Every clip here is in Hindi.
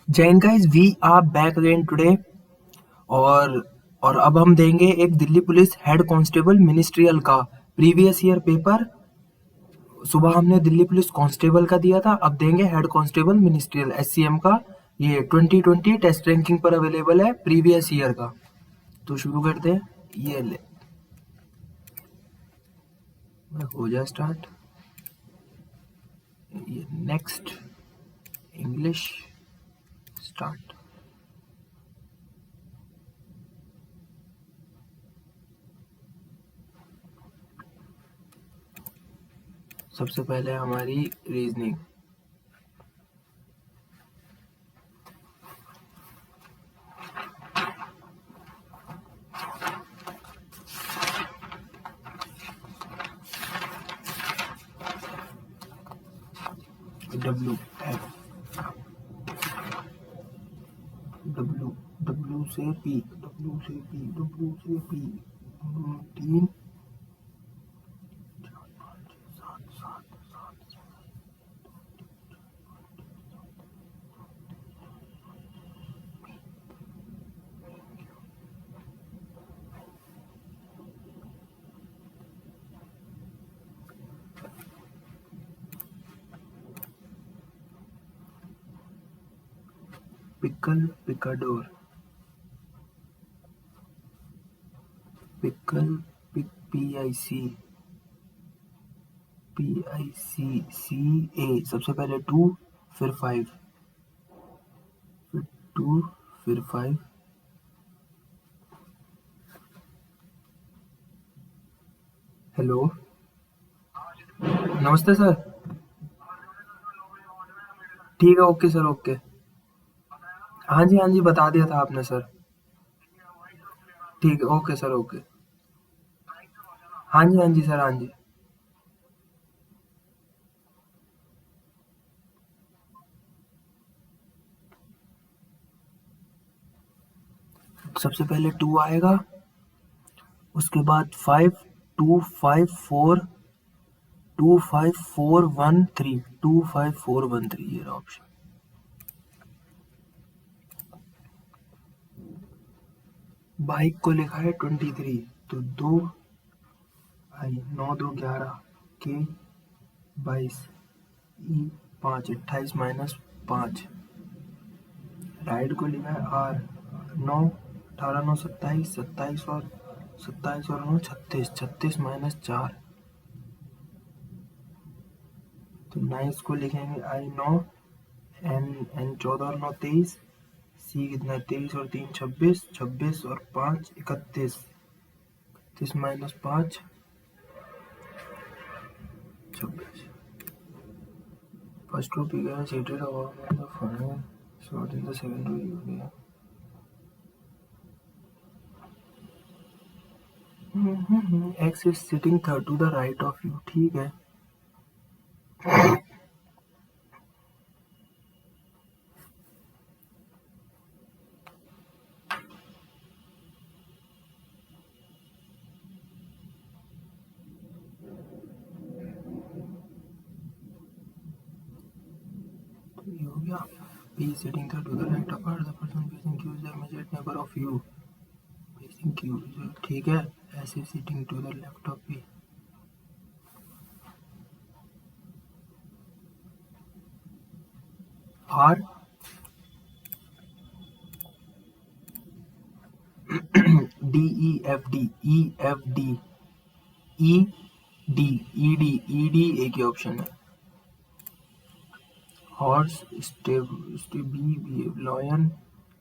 Jain guys we are back again today और अब हम देंगे एक Delhi police head constable ministerial का प्रीवियस ईयर पेपर। सुबह हमने दिल्ली पुलिस कांस्टेबल का दिया था, अब देंगे हेड कांस्टेबल मिनिस्ट्रियल एससीएम का। ये 2020 टेस्ट रैंकिंग पर अवेलेबल है प्रीवियस ईयर का। तो शुरू करते हैं। ये ले हो जाए स्टार्ट। ये नेक्स्ट इंग्लिश स्टार्ट। सबसे पहले हमारी reasoning. W F W W से पी डब्ल्यू से पी डब्ल्यू से P 3 4 5 6 7 7 pickle picador pickle P I C C A. सबसे पहले 2 फिर 5 फिर 2 फिर 5। हेलो, नमस्ते सर। ठीक है, ओके सर, ओके। हाँ जी, हाँ जी, बता दिया था आपने सर। ठीक है, ओके सर, ओके। हाँ जी, हाँ जी सर, हाँ जी। सबसे पहले 2 आएगा, उसके बाद 5 2 5 4 2 5 4 1 3 2 5 4 1 3 ये रहा ऑप्शन। बाइक को लिखा है 23, तो 2 आई 9 2 11 के 22 ई 5 28 माइनस 5। राइड को लिखा है आर 9 18 9 27 27 और 9 36 36 माइनस 4। तो 9 को लिखेंगे आई 9 एन एन 14 और 9 23। सी कितना 23 और 3 26 26 और 5 31 31 माइनस 5 26। फर्स्ट रो पी गया सीटेड और shot in the second row U गया। X is sitting third to the right of U. ठीक है, तो ये हो गया। P is sitting third to the right of her. The person facing Q is the immediate neighbor of U. Facing Q, ठीक है। S is sitting to the left of P. R D E F D E F D E D E D E D एक ही ऑप्शन है। Horse B lion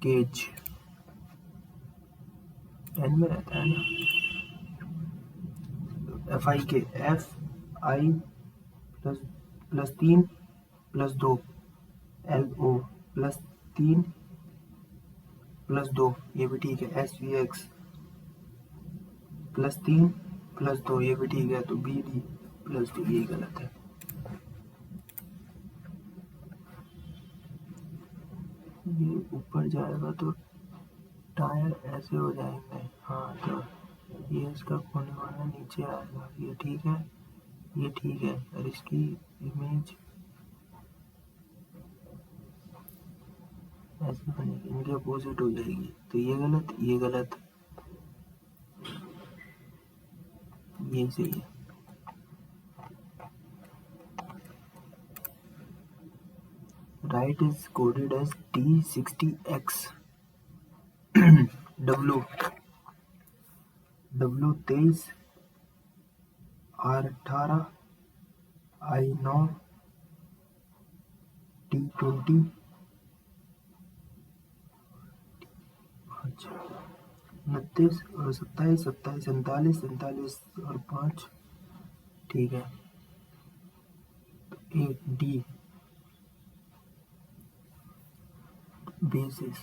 cage N में रहता है ना। एफ आई के F I plus plus 3 plus 2 L O plus 3 plus 2 ये भी ठीक है। S V X plus 3 plus 2 ये भी ठीक है। तो बी डी प्लस 2 ये गलत है। ये ऊपर जाएगा तो टायर ऐसे हो जाएंगे। हाँ, तो ये इसका खोने वाला नीचे आएगा। ये ठीक है, ये ठीक है। और इसकी इमेज ऐसे बनेगी, इनके अपोजिट हो जाएगी, तो ये गलत, ये गलत, ये सही है। Right is coded as D60X। W 23, R18, I9, T20। अच्छा, 29 और 27, 27, 47, 47 और 5, ठीक है। एक डी बेसिस,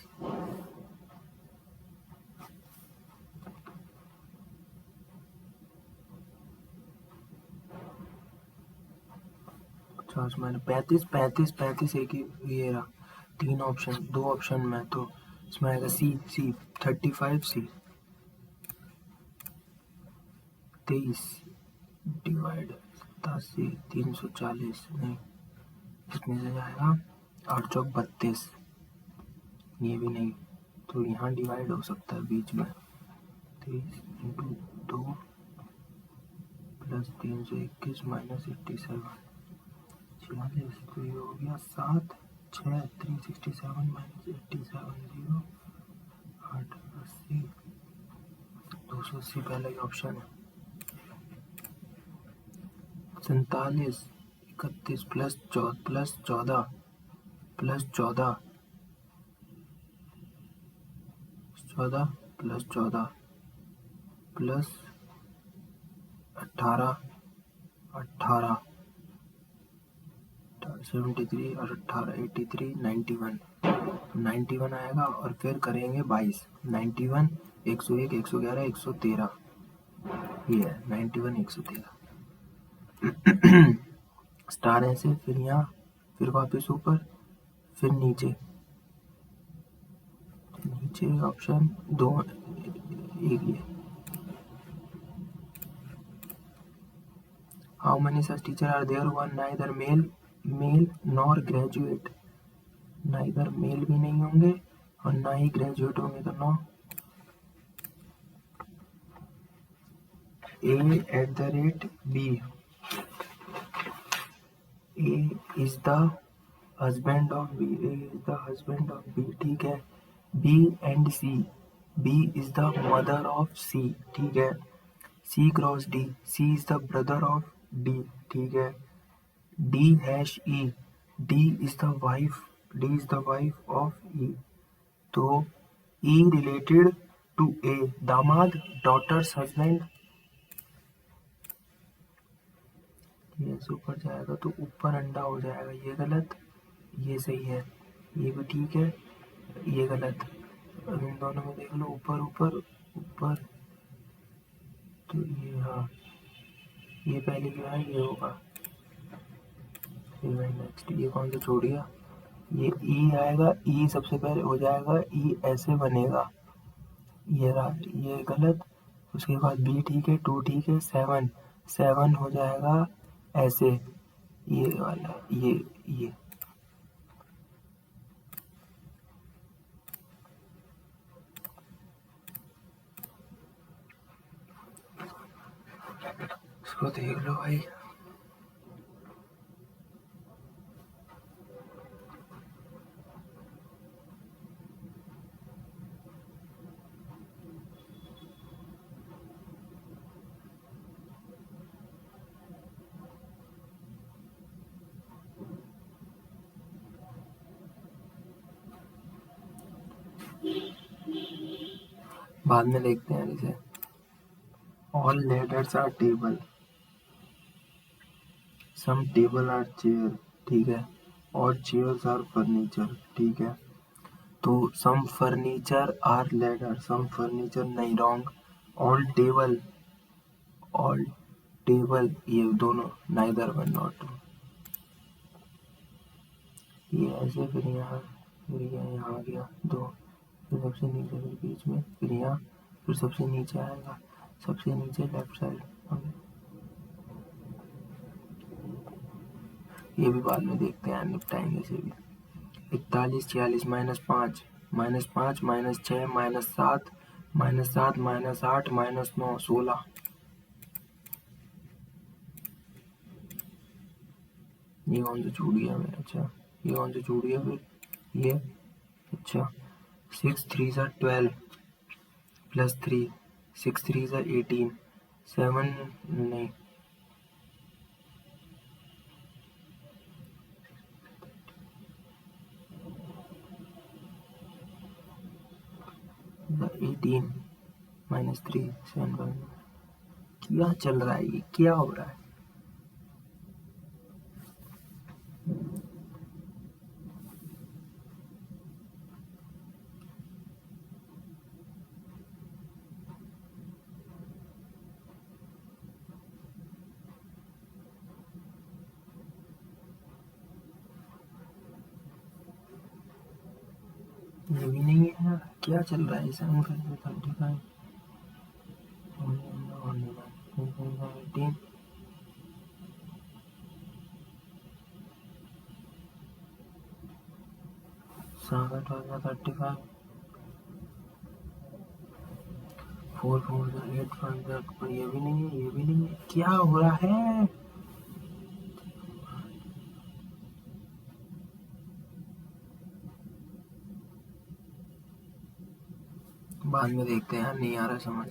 पचास मैंने 35, 35, 35 एक ही ये रहा, 3 ऑप्शन, 2 ऑप्शन में, तो इसमें आएगा सी 35C। 23 डिवाइड 87, 340 नहीं, इसमें से जाएगा 8 चौक 32, ये भी नहीं, तो यहाँ डिवाइड हो सकता है बीच में, 23 इंटू 2 प्लस 321 माइनस 87, 46, तो ये हो गया 7, 6, 367 माइनस 87, 0, 8, 80, 280 पहला ही ऑप्शन है। 47, 31 प्लस 14 प्लस 14 प्लस 14 प्लस 18, 18, 73 और 18, 83, 91, 91 आएगा, और फिर करेंगे 22, 91, 101, 111, 113, ये है 91, 113। स्टार ऐसे, फिर यहाँ, फिर वापस ऊपर, फिर नीचे, नीचे ऑप्शन 2, एक ये। How many such teacher are there who are neither male nor graduate, neither male भी नहीं होंगे और ना ही ग्रेजुएट होंगे, तो no. A@B, A is the husband of B, A is the husband of B, ठीक है। B and C, B is the mother of C, ठीक है। C cross D, C is the brother of D, ठीक है। D#E, D is the wife, D is the wife of E, तो E related to A, दामाद, daughter's husband, ये ऐसे ऊपर जाएगा तो ऊपर अंडा हो जाएगा, ये गलत, ये सही है, ये भी ठीक है, ये गलत। अब इन दोनों में देख लो, ऊपर ऊपर ऊपर, तो ये, हाँ, ये पहले क्या है, ये होगा, फिर नेक्स्ट, ये कौन सा छोड़ गया, ये ई आएगा, ई सबसे पहले हो जाएगा, ई ऐसे बनेगा, ये रहा, ये गलत। उसके बाद बी ठीक है, 2 ठीक है, 7, 7 हो जाएगा ऐसे, ये वाला, ये इसको देख लो भाई। बाद में देखते हैं इसे। All letters are table, some table are chair, ठीक है, और चेयर्स आर फर्नीचर, ठीक है। तो some furniture are letter, some furniture नहीं, रॉन्ग। ऑल टेबल ये दोनों, नाइदर वन नॉट, ये ऐसे, फिर यहाँ, फिर यहाँ आ गया 2, फिर सबसे नीचे, फिर बीच में, फिर यहाँ, फिर सबसे नीचे आएगा, सबसे नीचे लेफ्ट साइड, ये भी बाद में देखते हैं, निपटाएंगे इसे भी। 41 46 -5 -5 -6 -7 -7 -8 -9 16। ये कौन सा छूट गया मैं? अच्छा ये कौन सा छूट गया फिर? ये अच्छा 6 3 12 प्लस 3 6 3 18 7 नहीं 18 -3 7 क्या चल रहा है? ये क्या हो रहा है? ये भी नहीं है यार, क्या चल रहा है? 7 35 18 7 35 4 4 8 5 पर ये भी नहीं है, ये भी नहीं है, क्या हो रहा है? बाद में देखते हैं यार, नहीं आ रहा समझ।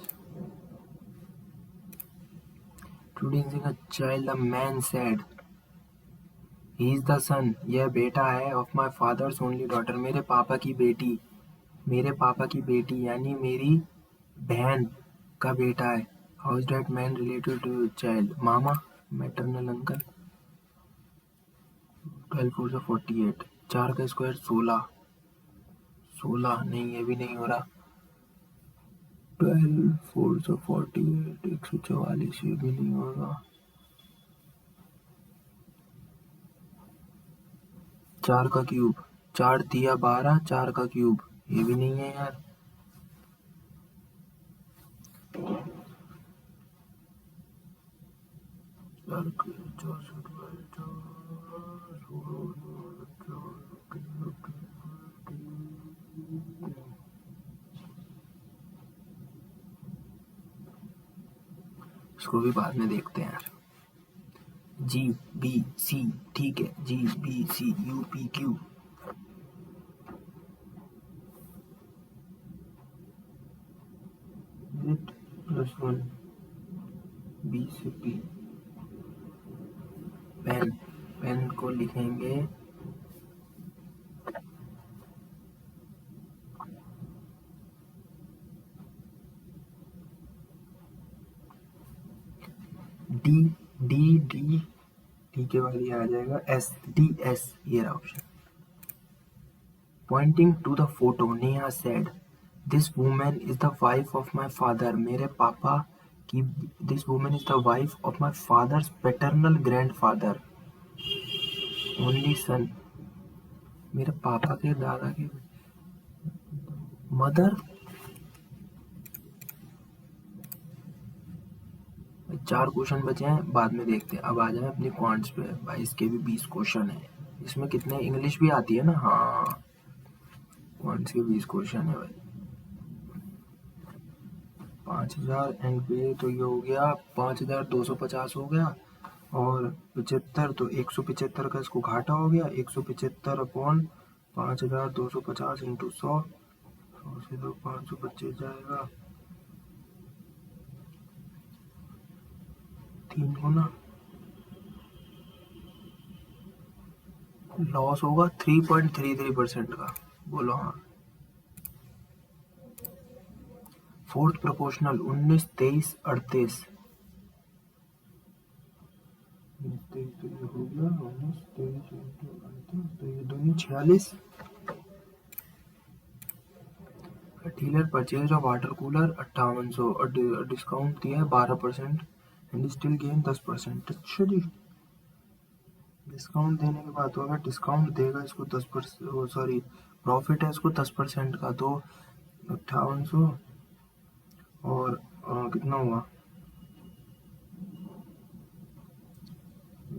Introducing a child, a man said, "He is the son." यह बेटा है of my father's only daughter. मेरे पापा की बेटी, मेरे पापा की बेटी यानी मेरी बहन का बेटा है। How is that man related to child? Mama, maternal uncle। 12 4 48, 4 का स्क्वायर 16, 16 नहीं, ये भी नहीं हो रहा। 12 4 48, 144, ये भी नहीं होगा। 4 का क्यूब, 4 तिया 12, 4 का क्यूब, ये भी नहीं है यार। इसको भी बाद में देखते हैं यार। जी बी सी, ठीक है, G B C U P Q. +1 B से पी। पेन, पेन को लिखेंगे डी डी डी, डी के बाद ये आ जाएगा एस, डी एस, ये रहा option. Pointing to the photo, Neha said, this woman is the wife of my father. मेरे पापा की, this woman is the wife of my father's paternal grandfather only son. मेरे पापा के दादा के मदर। 4 क्वेश्चन बचे हैं, बाद में देखते हैं। अब आ जाए अपनी क्वांट्स पे भाई, इसके भी 20 क्वेश्चन है। इसमें कितने इंग्लिश भी आती है ना? हाँ, क्वांट्स के 20 क्वेश्चन है भाई। 5000 एंड पे तो ये हो गया 5250 हो गया, और 75 तो 175 का इसको घाटा हो गया। 175 अपॉन 5250 इंटू 100, 100 से तो 525 जाएगा, 3 गुना लॉस होगा 3.33% का। बोलो हाँ। फोर्थ प्रोपोर्शनल 19 23 38, 23 तो ये हो गया 19 23 इंटू 38, तो ये दोनों 46। Dealer purchase of water cooler 5800 और डिस्काउंट दिया है 12% एंड स्टिल गेन 10%। अच्छा जी, डिस्काउंट देने के बाद तो अगर डिस्काउंट देगा इसको 10%, सॉरी प्रॉफिट है इसको 10% का, तो 5800 और कितना हुआ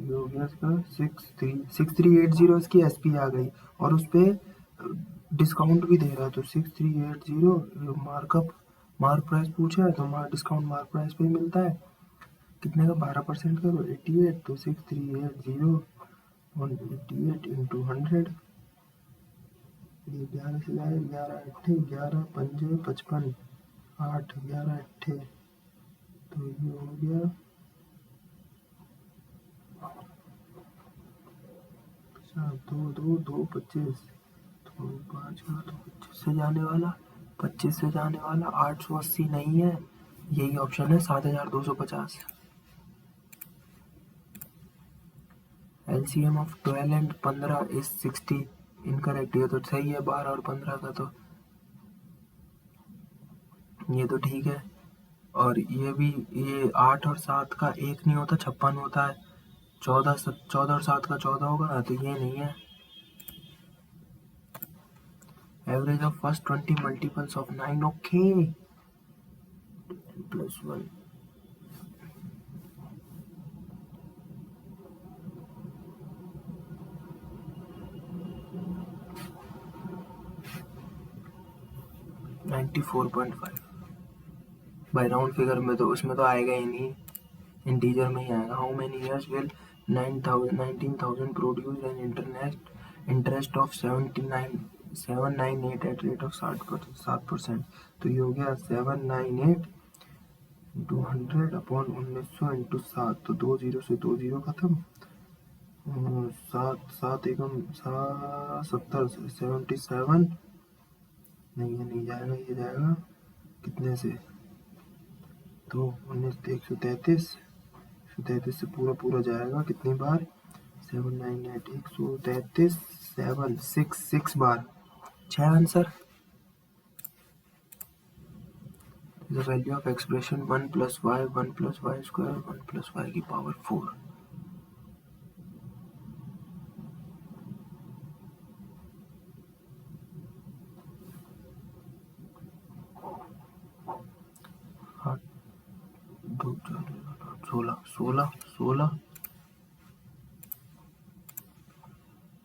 ये हो गया इसका 6380 इसकी एसपी आ गई और उस पर डिस्काउंट भी दे रहा है तो 6380 मार्क प्राइस पूछा है तो डिस्काउंट मार्क प्राइस पे ही मिलता है। कितने का 12% करो 88 तो 6380 188 इंटू 100 ये 11 से जाए 11 अट्ठे 11 पंजे 55 8 11 अट्ठे तो ये हो गया 2 25 तो 5 तो 25 से जाने वाला 25 से जाने वाला 880 नहीं है, यही ऑप्शन है 7250। LCM of 12 and 15 is 60 incorrect. ये तो सही है 12 और 15 का तो ये तो ठीक है। और ये भी ये 8 और 7 का 1 नहीं होता 56 होता है। 14 और 7 का 14 होगा तो ये नहीं है। Average of first 20 multiples of 9 okay +1 94.5 by round figure में तो उसमें तो आएगा ही नहीं, इंटीजर में ही आएगा। How many years will 19,000 produce an interest of 798 at rate of 7%। तो ये हो गया 798 इंटू 100 अपॉन 1900 इंटू 7 तो 2 जीरो से 2 जीरो खत्म। 7 एकम 70 77 नहीं ये नहीं जाएगा, ये जाएगा कितने से तो 19 133 से पूरा जाएगा कितनी बार 798 133 7 6 बार 6 answer. The value of expression 1 + y 1 + y square 1 + y की पावर 4। हाँ 2 4 16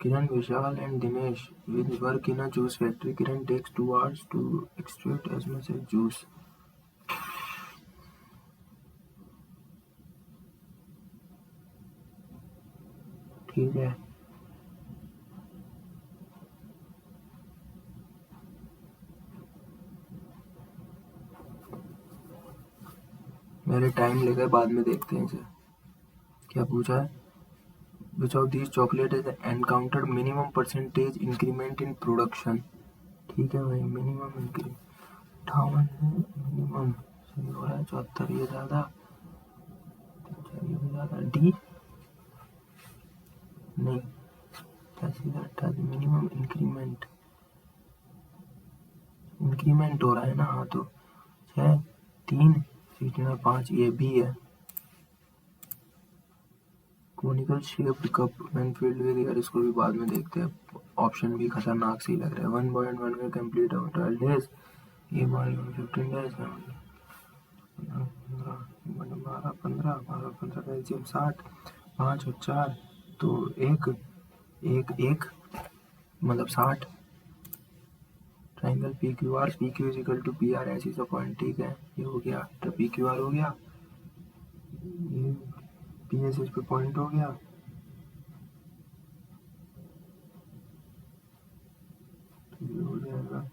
Kiran, Vishal and Dinesh will work in a juice factory. Kiran takes 2 hours to extract as much as juice. ठीक है मेरे टाइम लेकर बाद में देखते हैं इसे। क्या पूछा है which of these chocolate has encountered minimum percentage increment in production। ठीक है भाई मिनिमम इंक्रीमेंट 58 है मिनिमम सही हो रहा है 74 ये ज़्यादा ये भी ज़्यादा डी नहीं 88 मिनिमम इंक्रीमेंट हो रहा है ना। हाँ तो 6 3 16 और 5 ये भी है। Conical shaped cup when filled with air इसको भी बाद में देखते हैं, ऑप्शन भी खतरनाक सी लग रहा है। 1.1 का कंप्लीट 12 डेज ये 15 डेज 12 15 का एलसीएम 60 5 और 4 तो एक मतलब 60 triangle P Q R equal to P R ऐसी सा पॉइंट। ठीक है ये हो गया तो पी क्यू आर हो गया, ये पी एस एस पे पॉइंट हो गया, तो ये हो जाएगा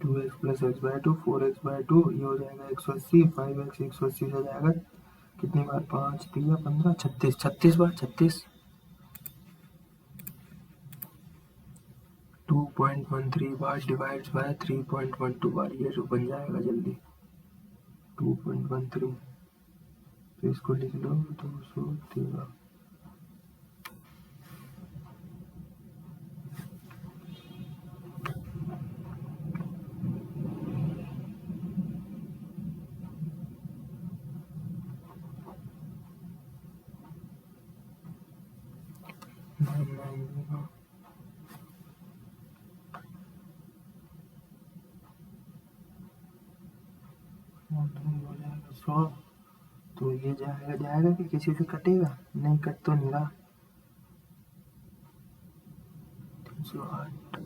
2x + x/2 4x/2 ये हो जाएगा 180 5x 180 से जाएगा कितनी बार 5 3 15 36 बार 36 2.13 बार डिवाइड्स बाय 3.12 बार ये जो बन जाएगा जल्दी 2.13 तो इसको लिख लो 213। 100, तो ये जाएगा कि किसी से कटेगा? नहीं, कट तो नहीं रहा। 308,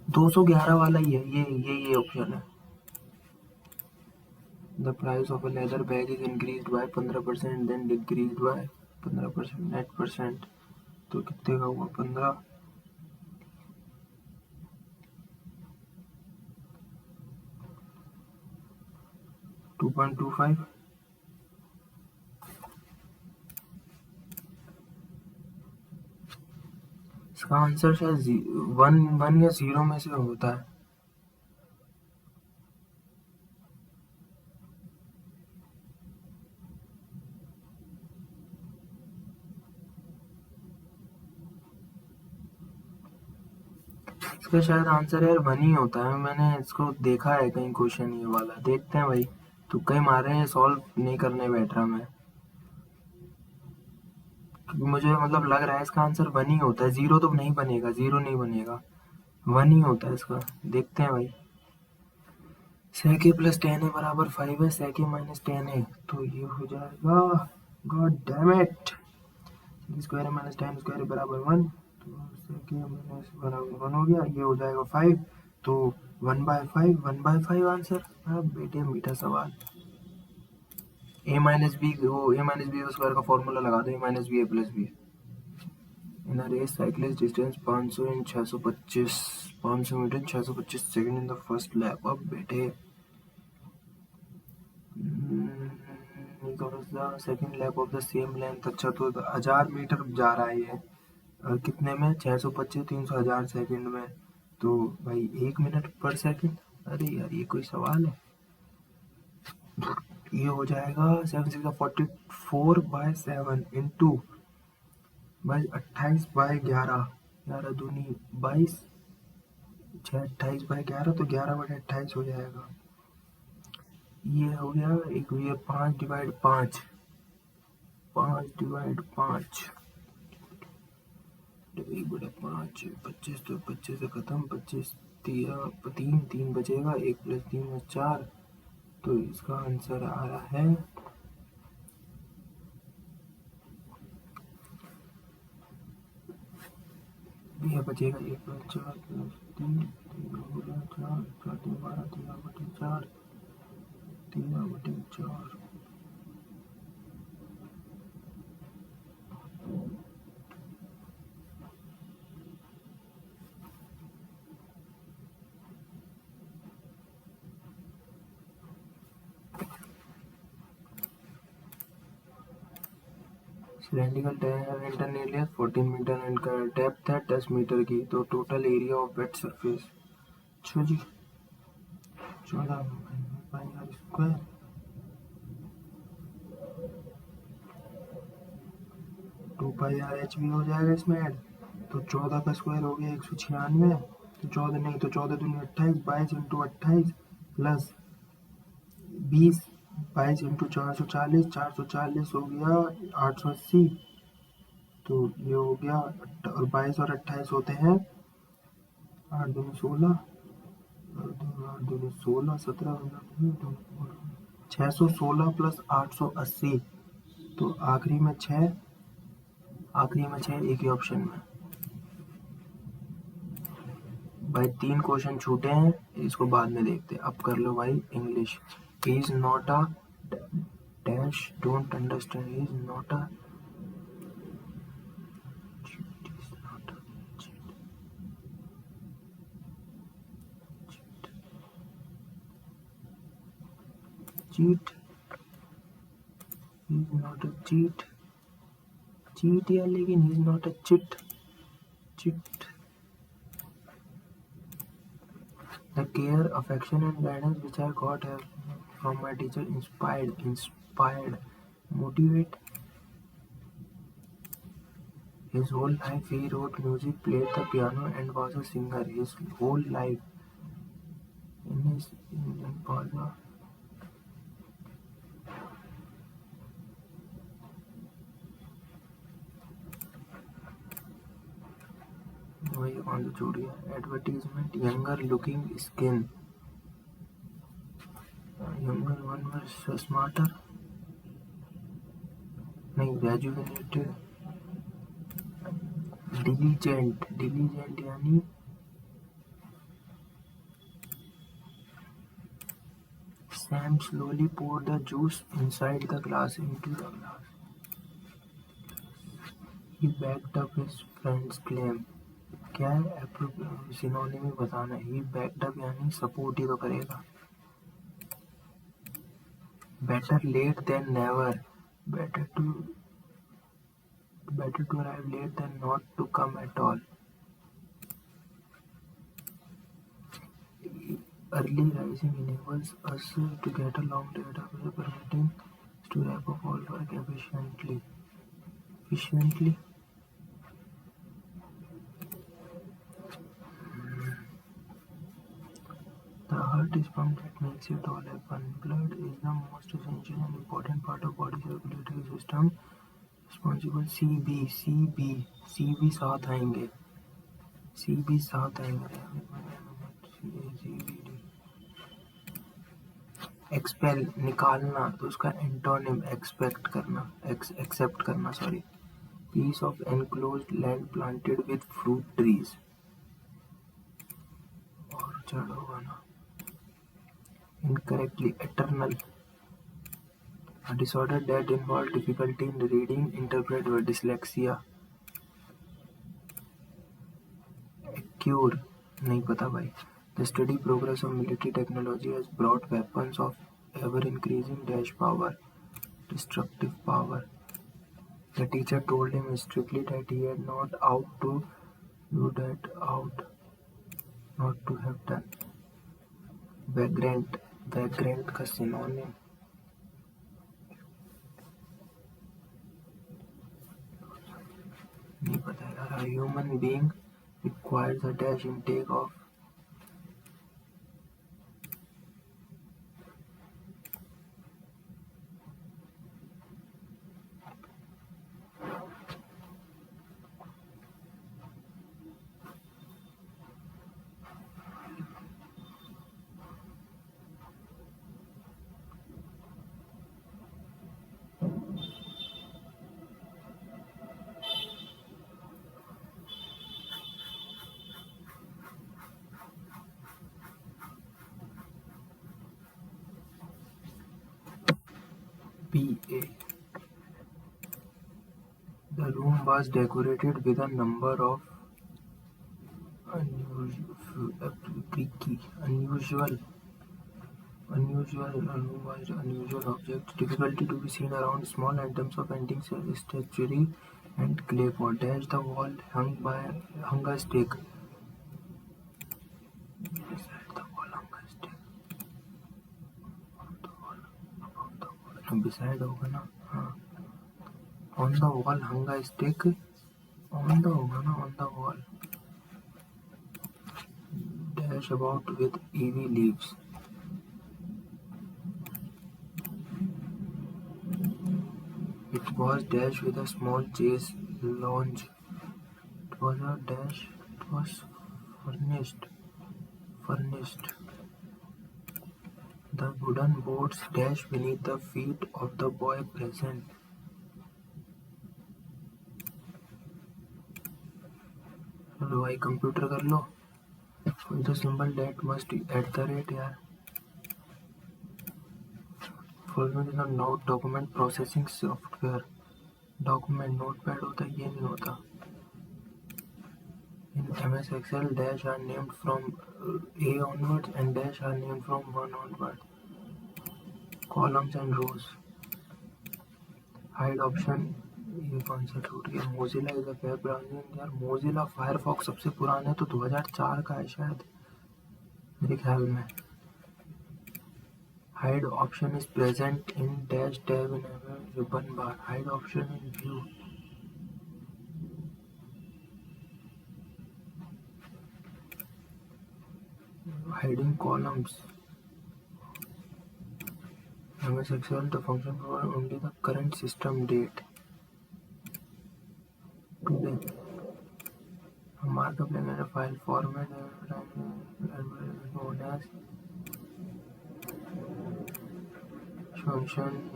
211 वाला ही है ये ऑप्शन है। The price of a leather bag is increased by 15% then decreased by 15% net percent, तो कितने का हुआ? 15, 2.25। इसका आंसर शायद 1 या 0 में से होता है। इसका शायद आंसर यार 1 ही होता है। मैंने इसको देखा है कहीं क्वेश्चन ये वाला। देखते हैं भाई, तुक्का ही मार रहे हैं, सॉल्व नहीं करने बैठ रहा मैं, क्योंकि मुझे मतलब लग रहा है इसका आंसर 1 ही होता है। 0 तो नहीं बनेगा, 0 नहीं बनेगा, 1 ही होता है इसका। देखते हैं भाई। sec a plus tan a बराबर 5 है, sec a minus tan a, तो ये हो जाएगा, god damn it, square minus tan square बराबर 1, तो sec a माइनस बराबर 1 हो गया, ये हो जाएगा 5, तो 1/5 आंसर। अब बेटे मीठा सवाल। a माइनस बी, वो a माइनस बी स्क्वायर का फॉर्मूला लगा दो, a minus B a plus B. In a race cyclist distance 500 in 625, 500 metre in 625 second in the first lap. अब बेटे second lap of the same length. अच्छा, तो 1000 मीटर जा रहा है ये, कितने में? 625, 300, 1000 सेकंड में, तो भाई 1 मिनट पर सेकंड। अरे यार ये कोई सवाल है? ये हो जाएगा 7/6 44/7 इंटू भाई 28/11, 11 दूनी 22, 6 28/11, तो 11/28 हो जाएगा। ये हो गया एक, ये 5/5, 5/5, 1/5, 25, तो 25 से खत्म, 25 3 3 बचेगा, 1 प्लस 3 है 4, तो इसका आंसर आ रहा है, ये बचेगा 1 प्लस 4 प्लस 3, 3 हो गया 4, 4 3 12, 13/4, 13/4। Cylindrical internal area 14 metre and depth है 10 मीटर की, तो total area of wet surface, अच्छा जी, 14 pi R square, 2 pi R H भी हो जाएगा इसमें ऐड, तो 14 का स्क्वायर हो गया 196, तो 14 नहीं, तो 14 दूनी 28, 22 इंटू 28 प्लस 20, 22 इंटू 440, 440 हो गया 880, तो ये हो गया, और 22 और 28 होते हैं 8 दूनी 16, 8 दूनी 16, 17, 616 प्लस 880, तो आखिरी में 6, एक ही ऑप्शन में। भाई 3 क्वेश्चन छूटे हैं, इसको बाद में देखते हैं। अब कर लो भाई English. He is not a dash, don't understand, he is not a cheat, he is not a cheat यार, लेकिन he is not a chit. The care, affection and guidance which I got from my teacher inspired, motivate. His whole life he wrote music, played the piano and was a singer. His whole life in his Indian father. वही कौन सी छूट गया? Advertisement, younger looking skin, younger one was smarter. नहीं, rejuvenated. Diligent यानी Sam slowly poured the juice inside the glass into the glass. He backed up his friend's claim. क्या है सिनोनिम बताना है. He backed up यानी सपोर्ट ही तो करेगा. Better late than never. Better to arrive late than not to come at all. Early rising enables us to get a long day after permitting us to wrap up all work efficiently. The heart is pump that makes it all happen. Blood is the most essential and important part of body circulatory system. Responsible CB साथ आएंगे. CB साथ आएंगे. CBD. Expel निकालना तो उसका एंटोनिम एक्सपेक्ट करना. एक्सेप्ट करना sorry. Piece of enclosed land planted with fruit trees. Orchard होगा ना. Incorrectly eternal. A disorder that involves difficulty in reading, interpret or dyslexia. Cure नहीं पता भाई. The steady progress of military technology has brought weapons of ever-increasing dash power, destructive power. The teacher told him strictly that he had not out to do that out not to have done. Vagrant का synonym. नहीं पता यार. A human being requires a dash intake of PA. The room was decorated with a number of unusual objects, difficulty to be seen around small items of antique statuary and clay pot. Dash the wall hung a stick. Beside the wall hung a stick. Beside होगा ना. हाँ. On the wall hung a stick. On the होगा ना. On the wall. Dash about with ivy leaves. It was dash with a small chaise lounge. It was a dash. It was furnished. The wooden boards dash beneath the feet of the boy present. चलो भाई कंप्यूटर कर लो. कोई तो symbol that must at the rate यार. Following is not document processing software. Document notepad होता है, ये नहीं होता. In MS Excel, dash are named from A onwards and dash are named from 1 onwards. Columns and rows. Hide option. ये कौन सा छूट गया. Mozilla is a web browser. यार Mozilla Firefox सबसे पुराना है तो 2004 का है शायद मेरे ख्याल में. Hide option is present in dash tab in ribbon bar. Hide option in view. Hiding columns. MS Excel, the function provides only the current system date. Today, a markup language file format known as function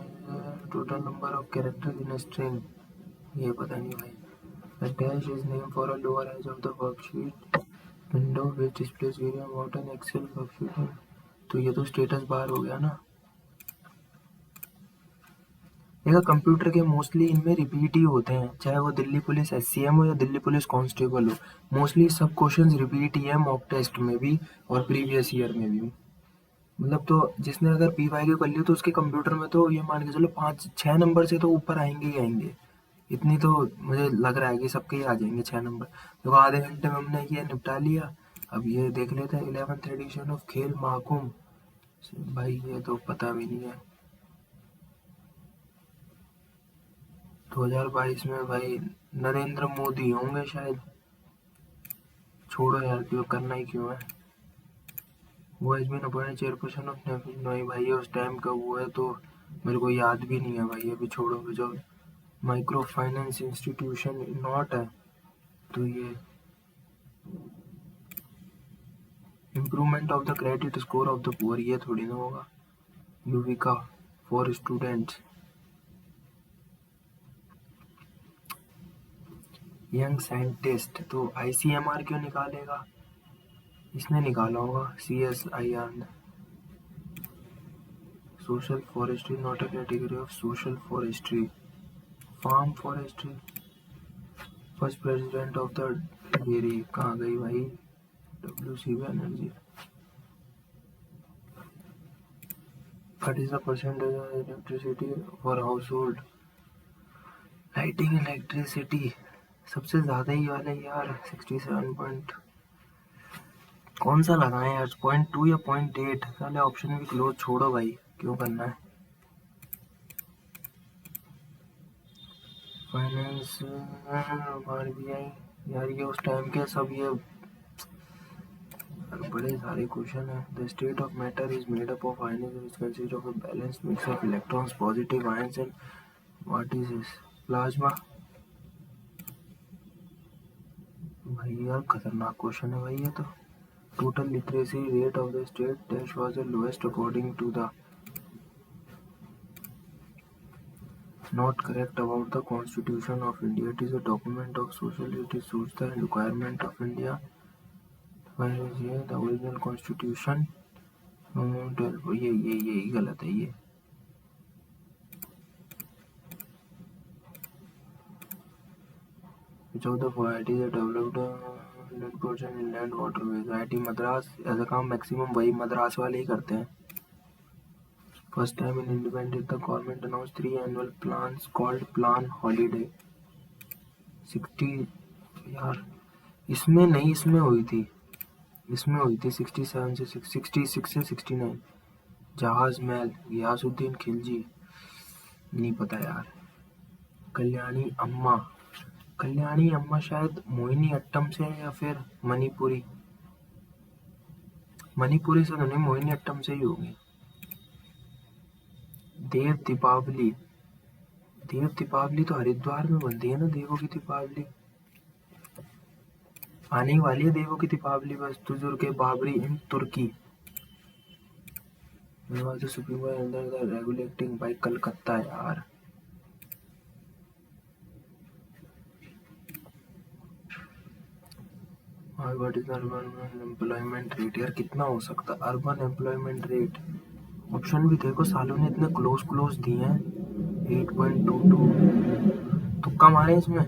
total number of characters in a string, ये पता नहीं भाई। The dash is name for a lower edge of the worksheet window which displays various about an Excel worksheet. तो ये तो स्टेटस बार हो गया ना। देखा, कंप्यूटर के मोस्टली इनमें रिपीट ही होते हैं, चाहे वो दिल्ली पुलिस एससीएम हो या दिल्ली पुलिस कांस्टेबल हो। मोस्टली सब क्वेश्चंस रिपीट ही है, मॉक टेस्ट में भी और प्रीवियस ईयर में भी। मतलब तो जिसने अगर पीवाईक्यू कर लिया तो उसके कंप्यूटर में तो ये मान के चलो 5-6 नंबर से तो ऊपर आएंगे ही आएंगे। इतनी तो मुझे लग रहा है कि सबके ही आ जाएंगे 6 नंबर। देखो आधे घंटे में हमने ये निपटा लिया। अब ये देख लेते हैं 11th एडिशन ऑफ खेल महाकुंभ। भाई ये तो पता भी नहीं है। 2022 में भाई नरेंद्र मोदी होंगे शायद। छोड़ो यार, क्यों करना ही क्यों है। वो has been appointed chairperson of नहीं भाई, ये उस टाइम का वो है तो मेरे को याद भी नहीं है भाई। अभी छोड़ो, जो माइक्रो फाइनेंस इंस्टीट्यूशन नॉट है तो ये improvement of the credit score of the poor, ये थोड़ी ना होगा। Yuvika for students. Young scientist तो आईसीएमआर क्यों निकालेगा, इसने निकाला होगा सीएसआईआर ने। Social forestry not a category of social forestry, farm forestry. First president of the dairy कहाँ गई भाई, W C Banerjee. What is the percentage of electricity for household? Lighting electricity सबसे ज़्यादा ही वाला यार 67 पॉइंट। कौन सा लगाएं यार, 0.2 या 0.8? साले ऑप्शन भी क्लोज, छोड़ो भाई, क्यों करना है। फाइनेंस आरबीआई, यार ये उस टाइम के सब ये बड़े सारे क्वेश्चन है। The state of matter is made up of ions which consist of a balanced mix of electrons, positive ions and what is this, plasma. भाई यार खतरनाक क्वेश्चन है भाई ये तो। Total literacy rate of the state dash was the lowest according to the not correct about the Constitution of India. It is a document of social. It suits the requirement of India. Where is here the original Constitution? ये गलत है ये। Which of the varieties are developed 100% inland waterways? IIT Madras, ऐसा काम मैक्सिमम वही मद्रास वाले ही करते हैं। First time in independence, the government announced 3 annual plans called Plan Holiday. 60 यार, इसमें नहीं, इसमें हुई थी 67 से 66 से 69। जहाज महल, गयासुद्दीन खिलजी, नहीं पता यार। कल्याणी अम्मा शायद मोहिनी अट्टम से है या फिर मणिपुरी। मणिपुरी से तो नहीं, मोहिनी अट्टम से ही होगी। देव दीपावली तो हरिद्वार में बनती है ना, देवों की दीपावली। आने वाली है देवों की दीपावली बस। तुजुर्ग बाबरी इन तुर्की। Supreme court under the regulating by Calcutta यार। और what is urban employment rate, यार कितना हो सकता अर्बन एम्प्लॉयमेंट रेट। ऑप्शन भी देखो, सालों ने इतने क्लोज दिए हैं। 8.22, तुक्का मारे इसमें।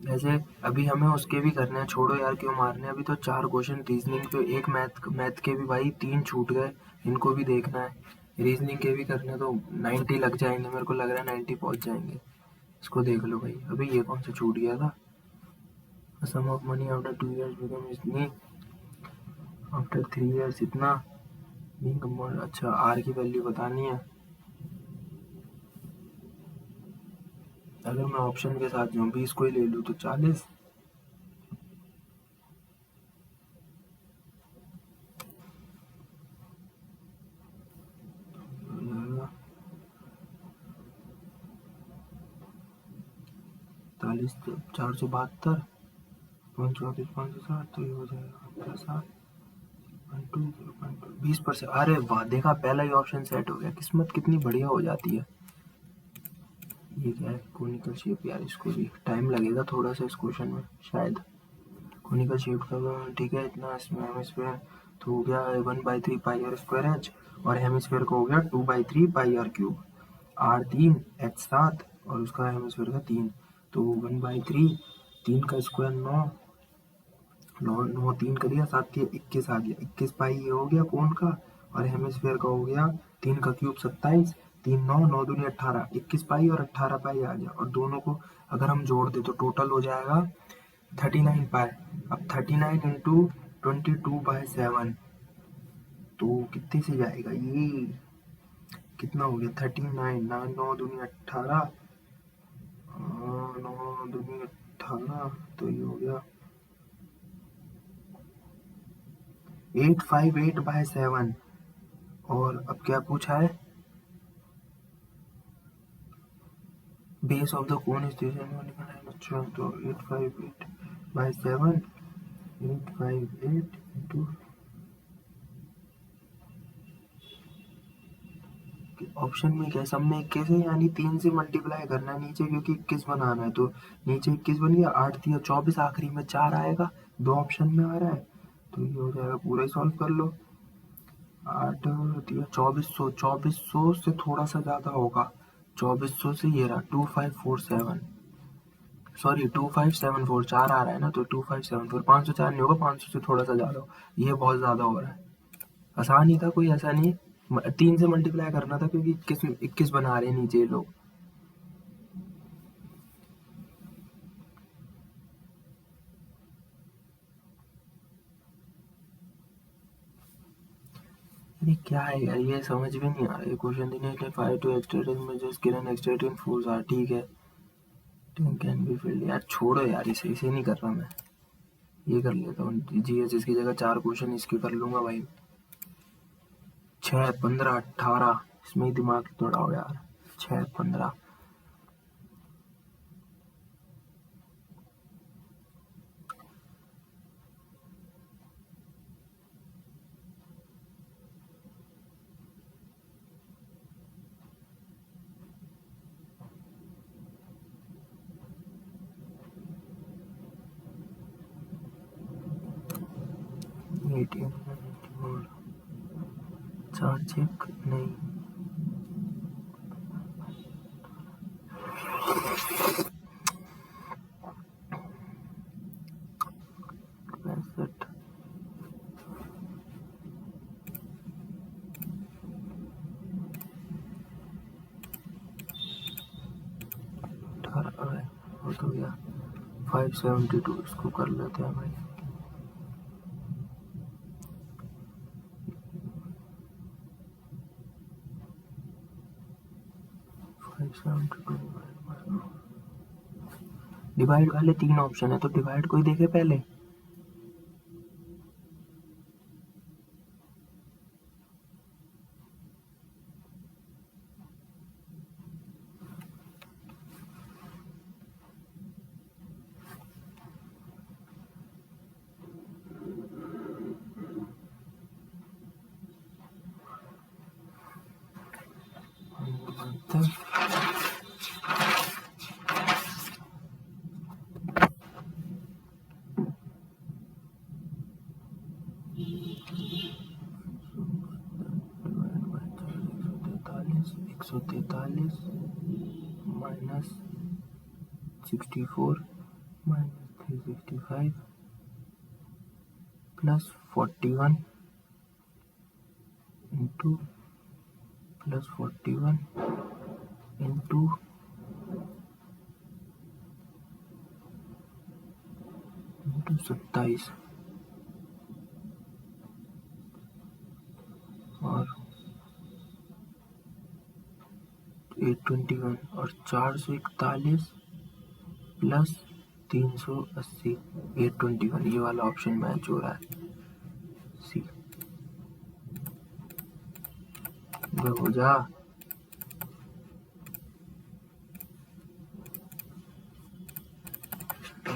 जैसे अभी हमें उसके भी करने हैं, छोड़ो यार क्यों मारने। अभी तो 4 क्वेश्चन रीजनिंग पे, एक मैथ के भी भाई 3 छूट गए, इनको भी देखना है। रीजनिंग के भी करने तो 90 लग जाएंगे, मेरे को लग रहा है 90 पहुंच जाएंगे। इसको देख लो भाई। अभी ये कौन सा छूट गया था, sum of money after 2 years become इतनी, आफ्टर 3 years इतना। अच्छा, आर की वैल्यू बतानी है। अगर मैं ऑप्शन के साथ जाऊँ 20 को ही ले लूँ तो 40। तालीस 472, 534, 560 तो ये हो जाएगा 7 20%। अरे वाह, देखा पहला ही ऑप्शन सेट हो गया, किस्मत कितनी बढ़िया हो जाती है। ये क्या है, कोनिकल शेप, यार इसको भी टाइम लगेगा थोड़ा सा इस क्वेश्चन में शायद। कोनिकल शेप का ठीक है, इतना इसमें हेमिस्फेयर तो हो गया 1/3 पाई आर स्क्वायर एच, और हेमिस्फेयर का हो गया 2/3 पाई आर क्यूब। आर 3 एच 7 और उसका हेमिस्फेयर का 3, तो 1/3, 3 का स्क्वायर 9, 9 3 कर दिया, 7 के 21 आ गया, 21 पाई ये हो गया कोन का, और हेमिस्फेयर का हो गया 3 का क्यूब 27, 3 9 9 दूनी 18, 21 पाई और 18 पाई आ गया, और दोनों को अगर हम जोड़ दे तो टोटल हो जाएगा 39 पाई। अब 39 इंटू 22/7, तो कितने से जाएगा ये, कितना हो गया 39, 9 9 दूनी 18, 9 दूनी 18, तो ये हो गया 858/7। और अब क्या पूछा है, base of the cone station, अच्छा तो 858/7, 858 इंटू ऑप्शन में क्या, सब में 21 है, यानी 3 से मल्टीप्लाई करना है नीचे, क्योंकि 21 बनाना है, तो नीचे 21 बन गया, 8 दिया 24, आखिरी में 4 आएगा, 2 ऑप्शन में आ रहा है, तो ये हो जाएगा, पूरा ही सॉल्व कर लो। 8 दिया 2400, 2400 से थोड़ा सा ज़्यादा होगा, 2400 से ये रहा 2547, सॉरी 2574, 4 आ रहा है ना, तो 2574, 504 नहीं होगा, 500 से थोड़ा सा ज़्यादा हो, ये बहुत ज़्यादा हो रहा है। आसान ही था, कोई ऐसा नहीं, 3 से मल्टीप्लाई करना था, क्योंकि 21 बना रहे हैं नीचे ये लोग। अरे क्या है यार, ये समझ में नहीं आ रहा है क्वेश्चन देने के लिए। 5 to extract measures Kiran extract force are, ठीक है, कैन बी फील्ड, यार छोड़ो यार, इसे नहीं कर रहा मैं, ये कर लेता हूँ जीएस, इसकी जगह 4 क्वेश्चन इसके कर लूंगा भाई। 6 15 18, इसमें ही दिमाग दौड़ाओ यार, 6 15, ATM, 4 चेक नहीं, 65, 18 हो तो गया, 572, इसको कर लेते हैं भाई। 572 डिवाइड वाले 3 ऑप्शन है, तो डिवाइड कोई देखे पहले, तब 143 minus 64 minus 365 plus 41 into plus 41 into into 27 और 821 और 441 प्लस 380, 821, ये वाला ऑप्शन मैच हो रहा है, सी हो जा।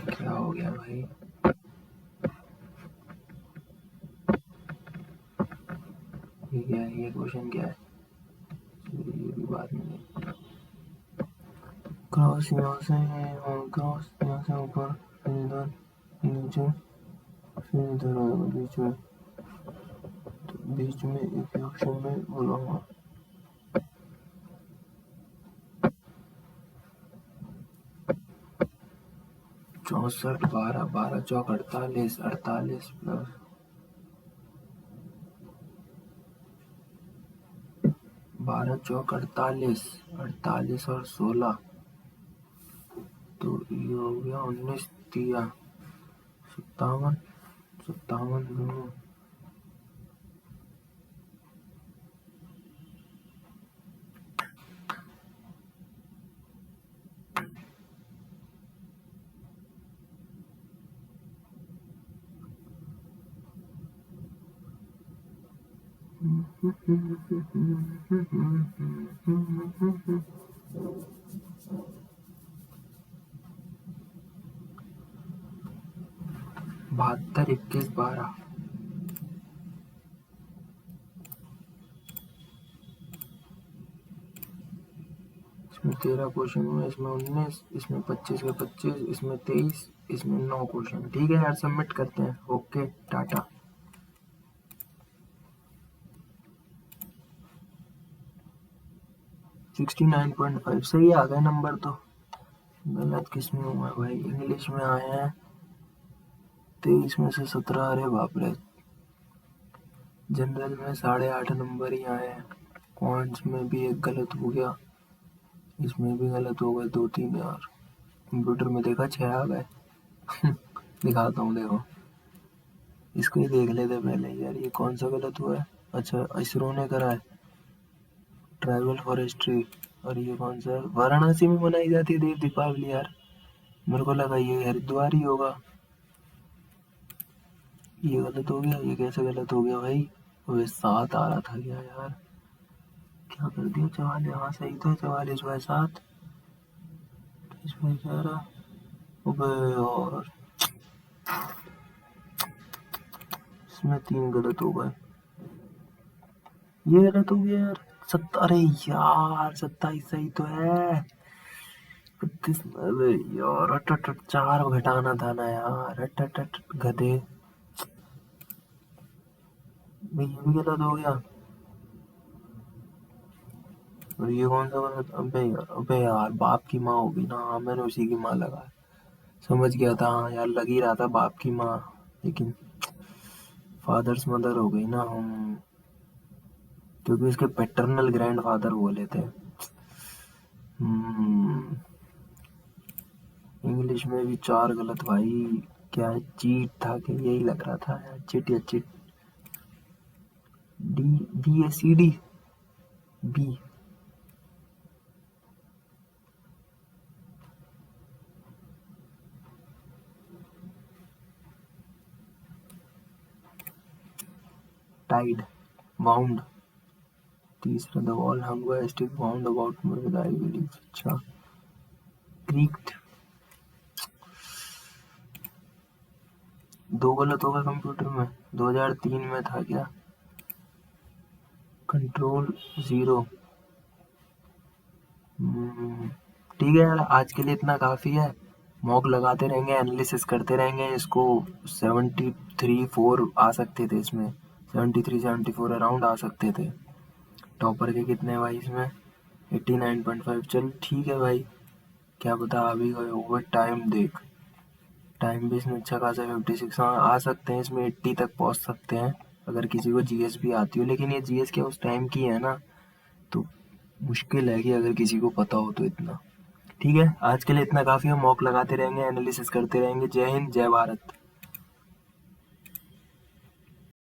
क्या हो गया भाई, ये क्वेश्चन क्या है, ये भी बात नहीं। क्रॉस यहाँ से है और क्रॉस यहाँ से ऊपर, फिर इधर नीचे, फिर इधर आएगा बीच में, तो बीच में एक ऑप्शन में बोलूँगा 64, 12, 12 चौक 48, 48 प्लस 12 चौक 48, 48 और 16, तो ये हो गया 19 तिया 57, 57 दूँ बहत्तर 21 12, इसमें 13 क्वेश्चन हुए, इसमें 19, इसमें 25 के 25, इसमें 23, इसमें 9 क्वेश्चन। ठीक है यार, सबमिट करते हैं। ओके, टाटा। 69.5 सही आ गए नंबर। तो गलत किस में हुआ भाई, इंग्लिश में आए हैं 23 में से 17, अरे बाप रे। जनरल में 8.5 नंबर ही आए हैं, क्वांट्स में भी एक गलत हो गया, इसमें भी गलत हो गए 2-3 यार। कंप्यूटर में देखा 6 आ गए। दिखाता हूँ, देखो इसको ही देख लेते पहले यार, ये कौन सा गलत हुआ है। अच्छा, इसरो ने करा है ट्राइबल फॉरेस्ट्री, और ये कौन सा, वाराणसी में मनाई जाती है देव दीपावली यार, मेरे को लगा ये हरिद्वार ही होगा। ये गलत हो गया, ये कैसे गलत हो गया भाई, वो 7 आ रहा था क्या यार, क्या कर दिया। 44, हाँ सही तो है, 44/7, इसमें 11, और इसमें 3 गलत हो गए, ये गलत हो गया यार। अरे यार 27 सही तो है। 32, अरे यार 4 घटाना था ना यार, गधे। ये भी गलत हो गया, और ये कौन सा गलत, अबे यार बाप की माँ होगी ना, हाँ मैंने उसी की माँ लगा, समझ गया था। हाँ यार, लग ही रहा था बाप की माँ, लेकिन फादर्स मदर हो गई ना हम, क्योंकि उसके पैटर्नल ग्रैंडफादर बोले थे। इंग्लिश में भी 4 गलत भाई, क्या चीट था कि यही लग रहा था यार, चिट या चिट। डी, बी या C D, B. Tied, bound. तीसरा, the wall hung by stick bound about me with I believe. अच्छा, क्रीक्ड। 2 गलत हो गए कंप्यूटर में, 2003 में था क्या। कंट्रोल 0। ठीक है यार, आज के लिए इतना काफ़ी है। मॉक लगाते रहेंगे, एनालिसिस करते रहेंगे इसको। 73-4 आ सकते थे इसमें, 73-74 अराउंड आ सकते थे। टॉपर के कितने भाई इसमें, 89.5। चल ठीक है भाई, क्या पता अभी गए ओवर टाइम। देख टाइम भी इसमें अच्छा खासा 56। हाँ आ सकते हैं इसमें, 80 तक पहुंच सकते हैं अगर किसी को जीएस भी आती हो, लेकिन ये जीएस क्या उस टाइम की है ना, तो मुश्किल है कि अगर किसी को पता हो तो इतना। ठीक है, आज के लिए इतना काफ़ी है। मॉक लगाते रहेंगे, एनालिसिस करते रहेंगे। जय हिंद, जय भारत।